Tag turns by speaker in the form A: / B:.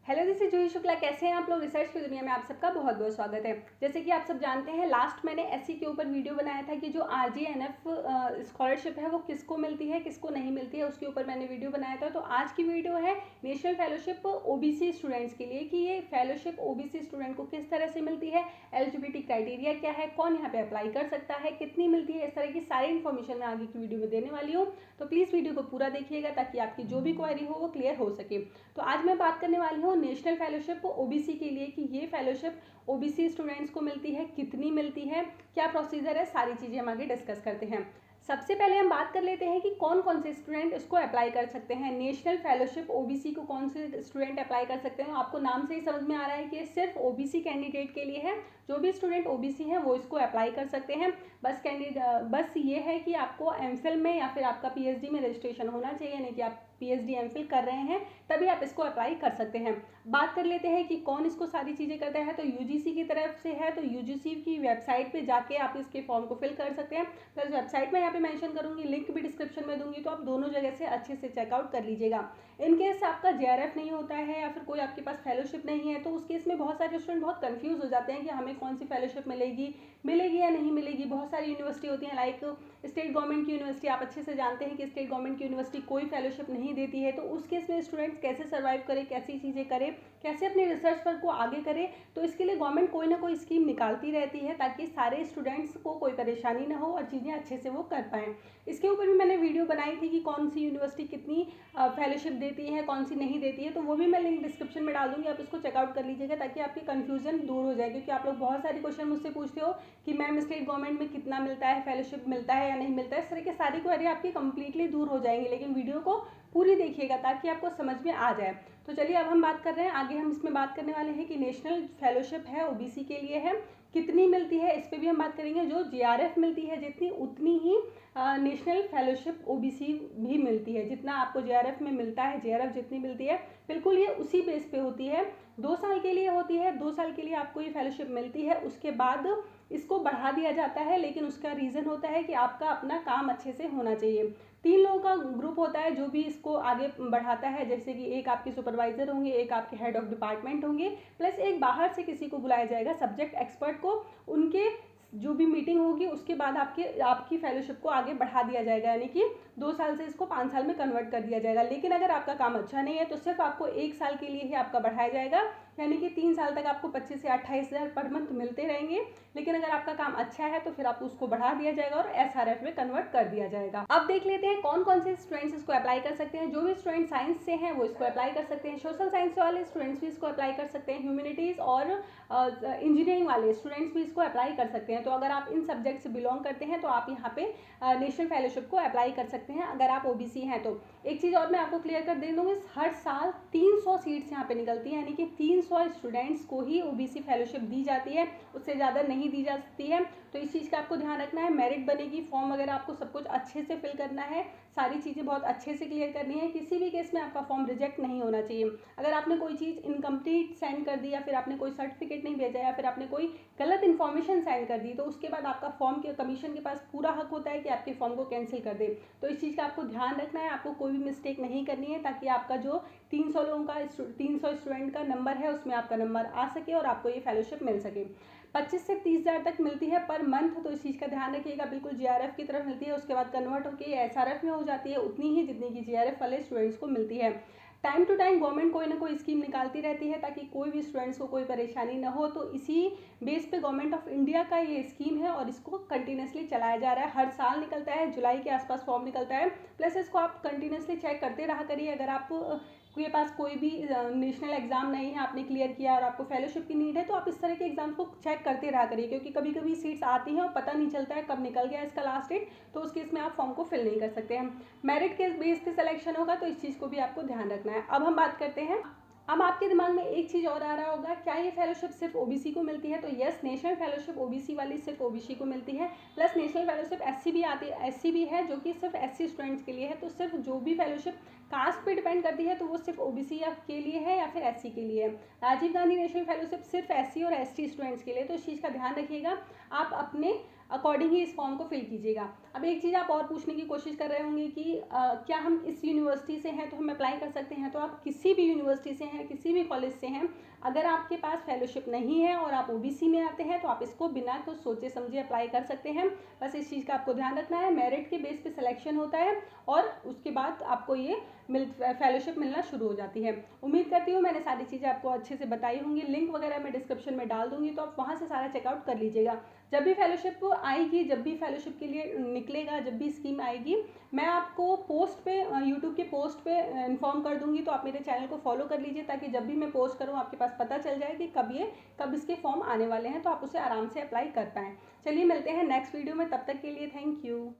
A: Hello, this is जूही शुक्ला। कैसे हैं आप लोग? रिसर्च की दुनिया में आप सबका बहुत बहुत स्वागत है। जैसे कि आप सब जानते हैं, लास्ट मैंने एससी के ऊपर वीडियो बनाया था कि जो आरजीएनएफ स्कॉलरशिप है वो किसको मिलती है किसको नहीं मिलती है, उसके ऊपर मैंने वीडियो बनाया था। तो आज की वीडियो है नेशनल फेलोशिप ओबीसी स्टूडेंट्स के लिए कि ये फेलोशिप ओबीसी स्टूडेंट को किस तरह से मिलती है, एलिजिबिलिटी क्राइटेरिया क्या है, कौन यहाँ पे अप्लाई कर सकता है, कितनी मिलती है, इस तरह की सारी इन्फॉर्मेशन मैं आगे की वीडियो में देने वाली हूँ। तो प्लीज़ वीडियो को पूरा देखिएगा ताकि आपकी जो भी क्वेरी हो वो क्लियर हो सके। तो आज मैं बात करने वाली हूँ नेशनल फेलोशिप ओबीसी के लिए कि ये फेलोशिप ओबीसी स्टूडेंट्स को मिलती है, कितनी मिलती है, क्या प्रोसीजर है, सारी चीज़ें हम आगे डिस्कस करते हैं। सबसे पहले हम बात कर लेते हैं कि कौन कौन से स्टूडेंट इसको अप्लाई कर सकते हैं। नेशनल फेलोशिप ओबीसी को कौन से स्टूडेंट अप्लाई कर सकते हैं? आपको नाम से ही समझ में आ रहा है कि ये सिर्फ ओबीसी कैंडिडेट के लिए है। जो भी स्टूडेंट ओबीसी हैं वो इसको अप्लाई कर सकते हैं। बस ये है कि आपको एमफिल में या फिर आपका पीएचडी में रजिस्ट्रेशन होना चाहिए, यानी कि आप पीएचडी एमफिल कर रहे हैं तभी आप इसको अप्लाई कर सकते हैं। बात कर लेते हैं कि कौन इसको सारी चीज़ें करता है। तो यूजीसी की तरफ से है, तो यूजीसी की वेबसाइट पे जाके आप इसके फॉर्म को फिल कर सकते हैं। प्लस वेबसाइट में यहाँ पे मेंशन करूँगी, लिंक भी डिस्क्रिप्शन में दूंगी, तो आप दोनों जगह से अच्छे से चेकआउट कर लीजिएगा। इन केस आपका जेआरएफ नहीं होता है या फिर कोई आपके पास फेलोशिप नहीं है, तो उस केस में बहुत सारे स्टूडेंट बहुत कंफ्यूज हो जाते हैं कि हमें कौन सी फेलोशिप मिलेगी या नहीं मिलेगी। बहुत सारी यूनिवर्सिटी होती हैं, लाइक स्टेट गवर्नमेंट की यूनिवर्सिटी, आप अच्छे से जानते हैं कि स्टेट गवर्नमेंट की यूनिवर्सिटी कोई फेलोशिप नहीं देती है। तो उस केस में स्टूडेंट्स कैसे सर्वाइव करें, कैसी चीज़ें करें, कैसे अपने रिसर्च वर्क को आगे करें, तो इसके लिए गवर्नमेंट कोई ना कोई स्कीम निकालती रहती है ताकि सारे स्टूडेंट्स को कोई परेशानी ना हो और चीज़ें अच्छे से वो कर पाएँ। इसके ऊपर भी मैंने वीडियो बनाई थी कि कौन सी यूनिवर्सिटी कितनी फेलोशिप देती है, कौन सी नहीं देती है, तो वो भी मैं लिंक डिस्क्रिप्शन में डाल दूँगी, आप इसको चेकआउट कर लीजिएगा ताकि आपकी कन्फ्यूजन दूर हो जाए। क्योंकि आप लोग बहुत सारे क्वेश्चन मुझसे पूछते हो कि मैम स्टेट गवर्नमेंट में कितना मिलता है, फेलोशिप मिलता है या नहीं मिलता है। इस तरह की सारी क्वेरी आपकी कंप्लीटली दूर हो जाएंगी, लेकिन वीडियो को पूरी देखिएगा ताकि आपको समझ में आ जाए। तो चलिए अब हम बात कर रहे हैं आगे, हम इसमें बात करने वाले हैं कि नेशनल फेलोशिप है ओबीसी के लिए है, कितनी मिलती है इस पर भी हम बात करेंगे। जो जीआरएफ मिलती है जितनी, उतनी ही नेशनल फेलोशिप ओबीसी भी मिलती है। जितना आपको जेआरएफ में मिलता है, जेआरएफ जितनी मिलती है बिल्कुल ये उसी बेस पे होती है। 2 साल के लिए होती है, 2 साल के लिए आपको ये फेलोशिप मिलती है। उसके बाद इसको बढ़ा दिया जाता है, लेकिन उसका रीज़न होता है कि आपका अपना काम अच्छे से होना चाहिए। 3 लोगों का ग्रुप होता है जो भी इसको आगे बढ़ाता है, जैसे कि एक आपके सुपरवाइजर होंगे, एक आपके हेड ऑफ डिपार्टमेंट होंगे, प्लस एक बाहर से किसी को बुलाया जाएगा सब्जेक्ट एक्सपर्ट को। उनके जो भी मीटिंग होगी उसके बाद आपकी फेलोशिप को आगे बढ़ा दिया जाएगा, यानी कि 2 साल से इसको 5 साल में कन्वर्ट कर दिया जाएगा। लेकिन अगर आपका काम अच्छा नहीं है तो सिर्फ आपको 1 साल के लिए ही आपका बढ़ाया जाएगा, यानी कि 3 साल तक आपको 25 से 28 हज़ार पर मंथ मिलते रहेंगे। लेकिन अगर आपका काम अच्छा है तो फिर आपको उसको बढ़ा दिया जाएगा और एसआरएफ में कन्वर्ट कर दिया जाएगा। अब देख लेते हैं कौन कौन से स्टूडेंट्स इसको अप्लाई कर सकते हैं। जो भी स्टूडेंट साइंस से हैं वो इसको अप्लाई कर सकते हैं, सोशल साइंस वाले स्टूडेंट्स भी इसको अप्लाई कर सकते हैं, ह्यूमैनिटीज़ और इंजीनियरिंग वाले स्टूडेंट्स भी इसको अप्लाई कर सकते हैं। तो अगर आप इन सब्जेक्ट से बिलोंग करते हैं तो आप यहाँ पे नेशनल फेलोशिप को अप्लाई कर सकते हैं अगर आप ओबीसी हैं तो। एक चीज़ और मैं आपको क्लियर कर दे दूँगी, हर साल 300 सीट्स यहाँ पे निकलती हैं, यानी कि 300 स्टूडेंट्स को ही ओबीसी फेलोशिप दी जाती है, उससे ज़्यादा नहीं दी जा सकती है। तो इस चीज़ का आपको ध्यान रखना है। मेरिट बनेगी, फॉर्म वगैरह आपको सब कुछ अच्छे से फिल करना है, सारी चीज़ें बहुत अच्छे से क्लियर करनी है। किसी भी केस में आपका फॉर्म रिजेक्ट नहीं होना चाहिए। अगर आपने कोई चीज़ इनकम्प्लीट सेंड कर दी या फिर आपने कोई सर्टिफिकेट नहीं भेजा या फिर आपने कोई गलत इन्फॉर्मेशन सेंड कर दी, तो उसके बाद आपका फॉर्म के कमीशन के पास पूरा हक होता है कि आपके फॉर्म को कैंसिल कर दे। तो इस चीज़ का आपको ध्यान रखना है, आपको कोई भी मिस्टेक नहीं करनी है ताकि आपका जो 300 लोगों का 300 स्टूडेंट का नंबर है उसमें आपका नंबर आ सके और आपको ये फेलोशिप मिल सके। 25 से 30 हज़ार तक मिलती है पर मंथ, तो इस चीज़ का ध्यान रखिएगा। बिल्कुल जीआरएफ की तरफ मिलती है, उसके बाद कन्वर्ट होकर एसआरएफ में हो जाती है उतनी ही जितनी की जीआरएफ वाले स्टूडेंट्स को मिलती है। टाइम टू टाइम गवर्नमेंट कोई ना कोई स्कीम निकालती रहती है ताकि कोई भी स्टूडेंट्स को कोई परेशानी ना हो। तो इसी बेस पे गवर्नमेंट ऑफ इंडिया का ये स्कीम है और इसको कंटिन्यूसली चलाया जा रहा है। हर साल निकलता है, जुलाई के आसपास फॉर्म निकलता है। प्लस इसको आप कंटिन्यूसली चेक करते रहा करिए। अगर आप के पास कोई भी नेशनल एग्जाम नहीं है, आपने क्लियर किया और आपको फेलोशिप की नीड है, तो आप इस तरह के एग्जाम्स को चेक करते रहा करिए, क्योंकि कभी कभी सीट्स आती हैं और पता नहीं चलता है कब निकल गया इसका लास्ट डेट, तो उस केस में आप फॉर्म को फिल नहीं कर सकते हैं। मेरिट के बेस पे सिलेक्शन होगा, तो इस चीज़ को भी आपको ध्यान रखना है। अब हम बात करते हैं, अब आपके दिमाग में एक चीज़ और आ रहा होगा, क्या ये फेलोशिप सिर्फ ओबीसी को मिलती है? तो यस, नेशनल फेलोशिप ओबीसी वाली सिर्फ ओबीसी को मिलती है। प्लस नेशनल फेलोशिप एससी भी आती है, एससी भी है जो कि सिर्फ एससी स्टूडेंट्स के लिए है। तो सिर्फ जो भी फेलोशिप कास्ट पे डिपेंड करती है तो वो सिर्फ ओबीसी या के लिए है या फिर एससी के लिए है। राजीव गांधी नेशनल फेलोशिप सिर्फ एससी और एसटी स्टूडेंट्स के लिए, तो इस चीज़ का ध्यान रखिएगा, आप अपने अकॉर्डिंग ही इस फॉर्म को फिल कीजिएगा। अब एक चीज़ आप और पूछने की कोशिश कर रहे होंगे कि क्या हम इस यूनिवर्सिटी से हैं तो हम अप्लाई कर सकते हैं। तो आप किसी भी यूनिवर्सिटी से हैं, किसी भी कॉलेज से हैं, अगर आपके पास फेलोशिप नहीं है और आप ओबीसी में आते हैं तो आप इसको बिना कुछ सोचे समझे अप्लाई कर सकते हैं। बस इस चीज़ का आपको ध्यान रखना है, मेरिट के बेस पे सिलेक्शन होता है और उसके बाद आपको ये फेलोशिप मिलना शुरू हो जाती है। उम्मीद करती हूँ मैंने सारी चीज़ें आपको अच्छे से बताई होंगी। लिंक वगैरह मैं डिस्क्रिप्शन में डाल दूंगी, तो आप वहाँ से सारा चेकआउट कर लीजिएगा। जब भी फेलोशिप आएगी, जब भी फेलोशिप के लिए निकलेगा, जब भी स्कीम आएगी, मैं आपको पोस्ट पे यूट्यूब के पोस्ट पे इन्फॉर्म कर दूंगी। तो आप मेरे चैनल को फॉलो कर लीजिए ताकि जब भी मैं पोस्ट करूँ आपके पास पता चल जाए कि कब इसके फॉर्म आने वाले हैं, तो आप उसे आराम से अप्लाई कर पाएँ। चलिए मिलते हैं नेक्स्ट वीडियो में, तब तक के लिए थैंक यू।